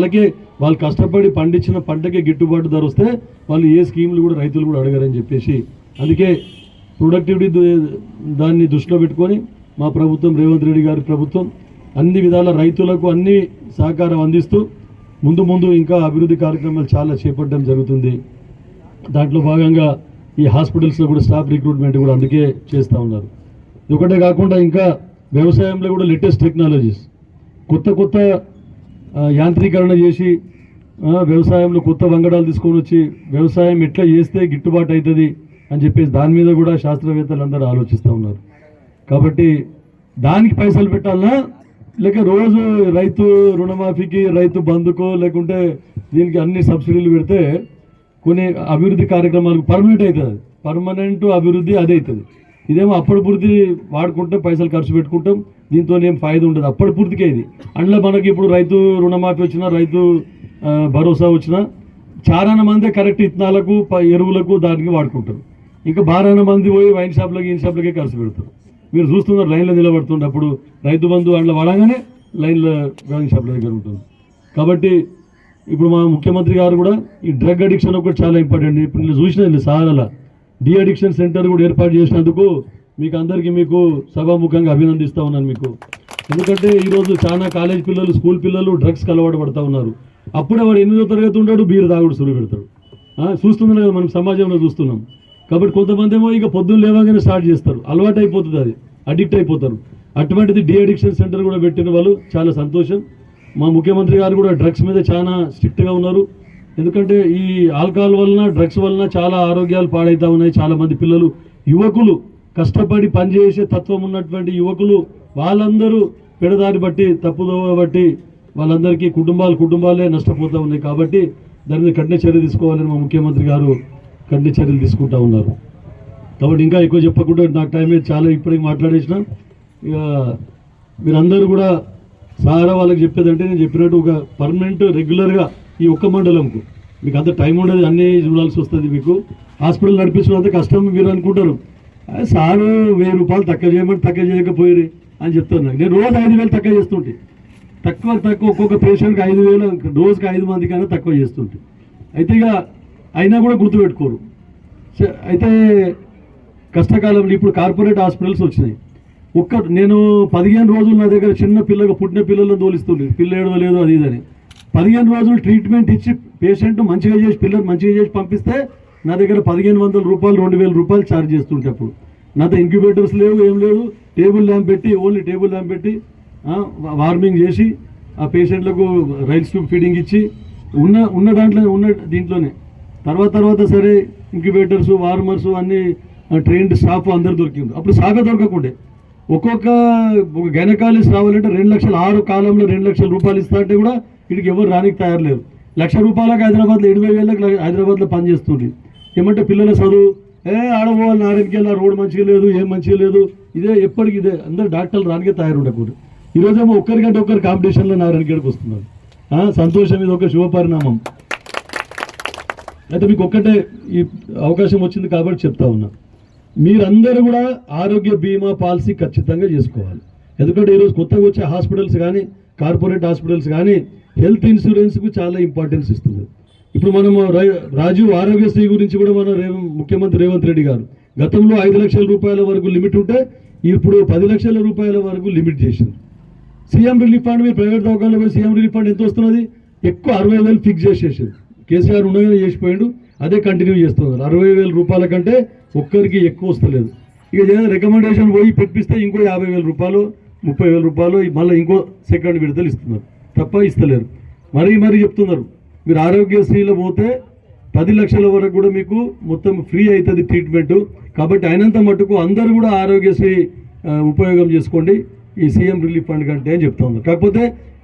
వాళ్ళకే వాళ్ళు కష్టపడి పండించిన పంటకే గిట్టుబాటు ధర వస్తే వాళ్ళు ఏ స్కీములు కూడా రైతులు కూడా అడగరని చెప్పేసి, అందుకే ప్రొడక్టివిటీ దాన్ని దృష్టిలో పెట్టుకొని మా ప్రభుత్వం, రేవంత్ రెడ్డి గారి ప్రభుత్వం అన్ని విధాల రైతులకు అన్ని సహకారం అందిస్తూ ముందు ఇంకా అభివృద్ధి కార్యక్రమాలు చాలా చేపట్టడం జరుగుతుంది. దాంట్లో భాగంగా ఈ హాస్పిటల్స్లో కూడా స్టాఫ్ రిక్రూట్మెంట్ కూడా అందుకే చేస్తూ ఉన్నారు. ఒకటే కాకుండా ఇంకా వ్యవసాయంలో కూడా లేటెస్ట్ టెక్నాలజీస్ కొత్త యాంత్రీకరణ చేసి వ్యవసాయంలో కొత్త వంగడాలు తీసుకొని వచ్చి వ్యవసాయం ఎట్లా చేస్తే గిట్టుబాటు అవుతుంది అని చెప్పేసి దాని మీద కూడా శాస్త్రవేత్తలు అందరూ ఆలోచిస్తూ ఉన్నారు. కాబట్టి దానికి పైసలు పెట్టాలన్నా లేక రోజు రైతు రుణమాఫీకి, రైతు బంధుకో లేకుంటే దీనికి అన్ని సబ్సిడీలు పెడితే కొన్ని అభివృద్ధి కార్యక్రమాలకు పర్మనెంట్ అవుతుంది. పర్మనెంట్ అభివృద్ధి అదే అవుతుంది. ఇదేమో అప్పటి పూర్తి వాడుకుంటాం, పైసలు ఖర్చు పెట్టుకుంటాం, దీంతో ఏం ఫాయిదా ఉండదు. అప్పటి పూర్తికే ఇది. అందులో మనకి ఇప్పుడు రైతు రుణమాఫీ వచ్చినా, రైతు భరోసా వచ్చినా చాలా మందే కరెక్ట్ ఇత్తనాలకు, ఎరువులకు దానికి వాడుకుంటారు. ఇంకా బారాన మంది పోయి వైన్ షాప్లకి, ఇన్ షాప్లకే ఖర్చు పెడతారు. మీరు చూస్తున్నారు లైన్లో నిలబడుతుండే, అప్పుడు రైతు బంధు అందులో వాడగానే లైన్లో వైన్ షాప్ల దగ్గర ఉంటుంది. కాబట్టి ఇప్పుడు మా ముఖ్యమంత్రి గారు కూడా ఈ డ్రగ్ అడిక్షన్ ఒకటి చాలా ఇంపార్టెంట్. ఇప్పుడు నేను చూసినా సాధారణ డి అడిక్షన్ సెంటర్ కూడా ఏర్పాటు చేసినందుకు మీకు సభాముఖంగా అభినందిస్తూ ఉన్నాను మీకు. ఎందుకంటే ఈరోజు చాలా కాలేజ్ పిల్లలు, స్కూల్ పిల్లలు డ్రగ్స్కి అలవాటు పడుతూ ఉన్నారు. అప్పుడే వాడు 8వ తరగతి ఉంటాడు, బీరు తాగుడు సురు పెడతాడు. చూస్తున్నాం కదా మనం సమాజంలో చూస్తున్నాం. కాబట్టి కొంతమంది ఏమో ఇక పొద్దున్న లేవగానే స్టార్ట్ చేస్తారు, అలవాటు అయిపోతుంది, అది అడిక్ట్ అయిపోతారు. అటువంటిది డి అడిక్షన్ సెంటర్ కూడా పెట్టిన వాళ్ళు చాలా సంతోషం. మా ముఖ్యమంత్రి గారు కూడా డ్రగ్స్ మీద చాలా స్ట్రిక్ట్గా ఉన్నారు. ఎందుకంటే ఈ ఆల్కహాల్ వలన, డ్రగ్స్ వలన చాలా ఆరోగ్యాలు పాడైతా ఉన్నాయి. చాలామంది పిల్లలు, యువకులు, కష్టపడి పనిచేసే తత్వం ఉన్నటువంటి యువకులు వాళ్ళందరూ పెడదారి బట్టి, తప్పుదోవ బట్టి వాళ్ళందరికీ కుటుంబాలే నష్టపోతూ ఉన్నాయి. కాబట్టి దాని మీద కఠిన చర్య తీసుకోవాలని మా ముఖ్యమంత్రి గారు కఠిన చర్యలు తీసుకుంటూ ఉన్నారు. కాబట్టి ఇంకా ఎక్కువ చెప్పకుండా నాకు టైం అయితే చాలా ఇప్పటికి మాట్లాడేసిన. ఇక మీరందరూ కూడా సారా వాళ్ళకి చెప్పేదంటే నేను చెప్పినట్టు ఒక పర్మనెంట్ రెగ్యులర్గా ఈ ఒక్క మండలంకు మీకు అంత టైం ఉండదు, అన్నీ చూడాల్సి వస్తుంది. మీకు హాస్పిటల్ నడిపించడం అంత కష్టం మీరు అనుకుంటారు. సారు 1000 రూపాయలు తక్కువ చేయమంటే తక్కువ చేయకపోయి అని చెప్తాను. నేను రోజు 5000 తక్కువ చేస్తుంటే, తక్కువ ఒక్కొక్క పేషెంట్కి 5000, రోజుకి 5 మందికైనా తక్కువ చేస్తుంటే. అయితే ఇక అయినా కూడా గుర్తుపెట్టుకోరు. అయితే కష్టకాలంలో ఇప్పుడు కార్పొరేట్ హాస్పిటల్స్ వచ్చినాయి. నేను 15 రోజులు నా దగ్గర చిన్న పిల్లగా పుట్టిన పిల్లలను తోలిస్తుంది, పిల్ల ఏడవలేదు అది ఇదని. 15 రోజులు ట్రీట్మెంట్ ఇచ్చి పేషెంట్ మంచిగా చేసి, పిల్లలు మంచిగా చేసి పంపిస్తే నా దగ్గర 1500 రూపాయలు, 2000 రూపాయలు ఛార్జ్ చేస్తుంటే. అప్పుడు నాతో ఇంక్యుబేటర్స్ లేవు, ఏం లేదు. టేబుల్ ల్యాంప్ పెట్టి, ఓన్లీ టేబుల్ ల్యాంప్ పెట్టి వార్మింగ్ చేసి ఆ పేషెంట్లకు రైల్స్ ట్యూబ్ ఫీడింగ్ ఇచ్చి ఉన్న దీంట్లోనే తర్వాత సరే ఇంక్యుబేటర్స్, వార్మర్స్ అన్నీ ట్రైన్డ్ స్టాఫ్ అందరు దొరికింది. అప్పుడు సాగా దొరకకుండే. ఒక్కొక్క గైనకాలజిస్ట్ రావాలంటే 2 లక్షలు, 6 కాలంలో 2 లక్షల రూపాయలు ఇస్తా అంటే కూడా వీడికి ఎవరు రానికి తయారు లేరు. 1,00,000 రూపాయలకు హైదరాబాద్లో 80,000 హైదరాబాద్లో పనిచేస్తుంది. ఏమంటే పిల్లల చదువు, ఆడపోవాలి, నారాయణకి వెళ్ళి రోడ్ మంచిగా లేదు, ఏం మంచిగా లేదు, ఇదే ఎప్పటికి ఇదే. అందరు డాక్టర్లు రానికే తయారు ఉండకూడదు. ఈరోజేమో ఒక్కరికంటే ఒక్కరు కాంపిటీషన్లో నారాయణగఢ్కి వస్తున్నారు. సంతోషం, ఇది ఒక శుభపరిణామం. అయితే మీకు ఒక్కటే ఈ అవకాశం వచ్చింది కాబట్టి చెప్తా ఉన్నా, మీరందరూ కూడా ఆరోగ్య బీమా పాలసీ ఖచ్చితంగా చేసుకోవాలి. ఎందుకంటే ఈరోజు కొత్తగా వచ్చే హాస్పిటల్స్ కానీ, కార్పొరేట్ హాస్పిటల్స్ కానీ హెల్త్ ఇన్సూరెన్స్కు చాలా ఇంపార్టెన్స్ ఇస్తుంది. ఇప్పుడు మనము రాజీవ్ ఆరోగ్యశ్రీ గురించి కూడా మన ముఖ్యమంత్రి రేవంత్ రెడ్డి గారు గతంలో 5 లక్షల రూపాయల వరకు లిమిట్ ఉంటే ఇప్పుడు 10 లక్షల రూపాయల వరకు లిమిట్ చేసింది. సీఎం రిలీఫ్ ఫండ్, మీరు ప్రైవేట్ దవాఖానలో పోయి సీఎం రిలీఫ్ ఫండ్ ఎంత వస్తున్నది? ఎక్కువ 60,000 ఫిక్స్ చేసేసారు. కేసీఆర్ ఉండగానే చేసిపోయాడు, అదే కంటిన్యూ చేస్తున్నారు. 60,000 రూపాయల కంటే ఒక్కరికి ఎక్కువ వస్తలేదు. ఇక ఏదైనా రికమెండేషన్ పోయి పెట్టిస్తే ఇంకో 50,000 రూపాయలు, 30,000 రూపాయలు మళ్ళీ ఇంకో సెకండ్ విడతలు ఇస్తున్నారు తప్ప ఇస్తలేరు. మరీ చెప్తున్నారు, మీరు ఆరోగ్యశ్రీలో పోతే 10 లక్షల వరకు కూడా మీకు మొత్తం ఫ్రీ అవుతుంది ట్రీట్మెంట్. కాబట్టి అయినంత మటుకు అందరూ కూడా ఆరోగ్యశ్రీ ఉపయోగం చేసుకోండి ఈ సీఎం రిలీఫ్ ఫండ్ కంటే అని చెప్తా ఉన్నారు. కాకపోతే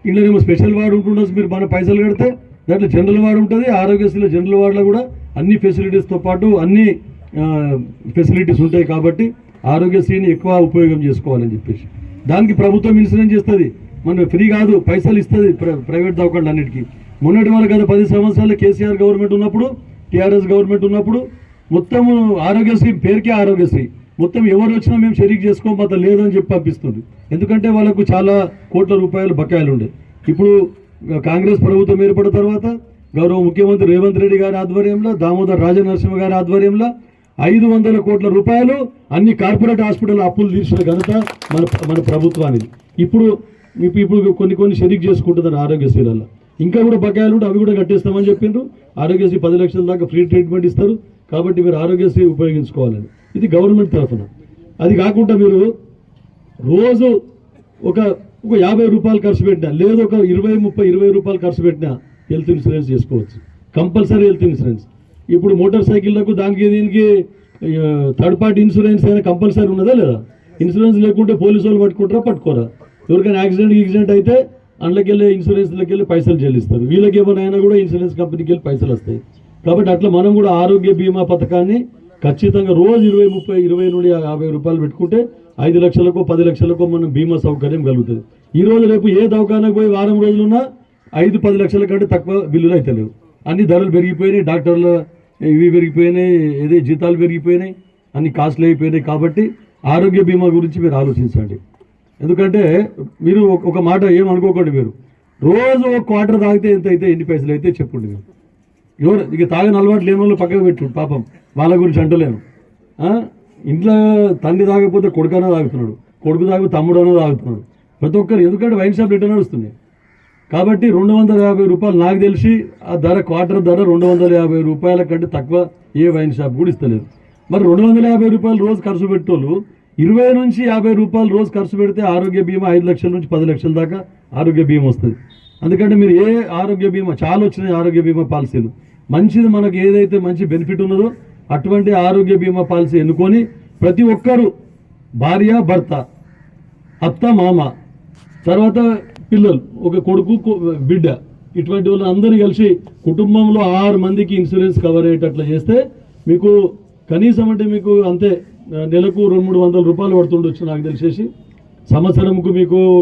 ఇందులోనేమో స్పెషల్ వార్డు ఉంటుండొచ్చు, మీరు మన పైసలు కడితే దాంట్లో జనరల్ వార్డు ఉంటుంది. ఆరోగ్యశ్రీలో జనరల్ వార్డులో కూడా అన్ని ఫెసిలిటీస్తో పాటు అన్ని ఫెసిలిటీస్ ఉంటాయి. కాబట్టి ఆరోగ్యశ్రీని ఎక్కువ ఉపయోగం చేసుకోవాలని చెప్పేసి దానికి ప్రభుత్వం ఇన్సూరెన్స్ చేస్తుంది. మన ఫ్రీ కాదు, పైసలు ఇస్తుంది ప్రైవేట్ దవాఖానలు అన్నిటికీ. మొన్నటి వరకు గత 10 సంవత్సరాలు కేసీఆర్ గవర్నమెంట్ ఉన్నప్పుడు, టీఆర్ఎస్ గవర్నమెంట్ ఉన్నప్పుడు మొత్తం ఆరోగ్యశ్రీ పేరుకే ఆరోగ్యశ్రీ, మొత్తం ఎవరు వచ్చినా మేము షరీక్ చేసుకోమంత లేదని చెప్పి పంపిస్తుంది. ఎందుకంటే వాళ్ళకు చాలా కోట్ల రూపాయలు బకాయిలు ఉండే. ఇప్పుడు కాంగ్రెస్ ప్రభుత్వం ఏర్పడిన తర్వాత గౌరవ ముఖ్యమంత్రి రేవంత్ రెడ్డి గారి ఆధ్వర్యంలో, దామోదర్ రాజనరసింహ గారి ఆధ్వర్యంలో 500 కోట్ల రూపాయలు అన్ని కార్పొరేట్ హాస్పిటల్ అప్పులు తీర్చిన ఘనత మన ప్రభుత్వానికి. ఇప్పుడు కొన్ని షరీక్ చేసుకుంటున్నారు ఆరోగ్యశ్రీలలో. ఇంకా కూడా బకాయిలు ఉంటే అవి కూడా కట్టేస్తామని చెప్పిండ్రు. ఆరోగ్యశ్రీ 10 లక్షల దాకా ఫ్రీ ట్రీట్మెంట్ ఇస్తారు. కాబట్టి మీరు ఆరోగ్యశ్రీ ఉపయోగించుకోవాలని ఇది గవర్నమెంట్ తరఫున. అది కాకుండా మీరు రోజు ఒక 50 రూపాయలు ఖర్చు పెట్టినా, లేదు ఒక 20 రూపాయలు ఖర్చు పెట్టినా హెల్త్ ఇన్సూరెన్స్ చేసుకోవచ్చు. Compulsory health insurance. ఇప్పుడు మోటార్ సైకిళ్లకు దీనికి థర్డ్ పార్టీ ఇన్సూరెన్స్ అయినా కంపల్సరీ ఉన్నదా లేదా? ఇన్సూరెన్స్ లేకుంటే పోలీసు వాళ్ళు పట్టుకోరా? ఎవరికైనా యాక్సిడెంట్ అయితే అందులోకెళ్ళి ఇన్సూరెన్స్లోకి పైసలు చెల్లిస్తారు. వీళ్ళకి ఏమైనా కూడా ఇన్సూరెన్స్ కంపెనీకి వెళ్ళి పైసలు వస్తాయి. కాబట్టి అట్లా మనం కూడా ఆరోగ్య బీమా పథకాన్ని ఖచ్చితంగా రోజు 20 నుండి 50 రూపాయలు పెట్టుకుంటే 5 లక్షలకో 10 లక్షలకో మనం బీమా సౌకర్యం కలుగుతుంది. ఈ రోజు రేపు ఏ దవాఖానకు పోయి వారం రోజులున్నా 5-10 లక్షల కంటే తక్కువ బిల్లులు అయితే లేవు. అన్ని ధరలు పెరిగిపోయినాయి, డాక్టర్ల ఇవి పెరిగిపోయినాయి, ఏదే జీతాలు పెరిగిపోయినాయి, అన్ని కాస్ట్లు అయిపోయినాయి. కాబట్టి ఆరోగ్య బీమా గురించి మీరు ఆలోచించండి. ఎందుకంటే మీరు ఒక మాట ఏమనుకోకండి, మీరు రోజు ఒక క్వార్టర్ తాగితే ఎంత అయితే, ఎన్ని పైసలు అయితే చెప్పండి. మీరు ఎవరు ఇక తాగని అలవాటు లేని వాళ్ళు పక్కకు పెట్టు, పాపం వాళ్ళ గురించి అంటలేను. ఇంట్లో తండ్రి తాగకపోతే కొడుకన్నా తాగుతున్నాడు, కొడుకు తాగు తమ్ముడన్నా తాగుతున్నాడు, ప్రతి ఒక్కరు. ఎందుకంటే వైన్ షాప్ రిటర్న్ నడుస్తుంది. కాబట్టి 250 రూపాయలు, నాకు తెలిసి ఆ ధర క్వార్టర్ ధర 250 రూపాయల కంటే తక్కువ ఏ వైన్ షాప్ కూడా ఇస్తలేదు. మరి 250 రూపాయలు రోజు ఖర్చు పెట్టేవాళ్ళు 20 నుంచి 50 రూపాయలు రోజు ఖర్చు పెడితే ఆరోగ్య బీమా 5 లక్షల నుంచి 10 లక్షల దాకా ఆరోగ్య బీమా వస్తుంది. అందుకంటే మీరు ఏ ఆరోగ్య బీమా, చాలా వచ్చినాయి ఆరోగ్య బీమా పాలసీలు. మంచిది మనకు ఏదైతే మంచి బెనిఫిట్ ఉన్నదో అటువంటి ఆరోగ్య బీమా పాలసీ ఎన్నుకొని ప్రతి ఒక్కరూ, భార్య భర్త, అత్త మామ, తర్వాత పిల్లలు, ఒక కొడుకు బిడ్డ, ఇటువంటి వాళ్ళు అందరూ కలిసి కుటుంబంలో 6 మందికి ఇన్సూరెన్స్ కవర్ అయ్యేటట్లు చేస్తే మీకు కనీసం అంటే మీకు అంతే నెలకు 200-300 రూపాయలు పడుతుండొచ్చు నాకు తెలిసేసి. సంవత్సరంకు మీకు ఒక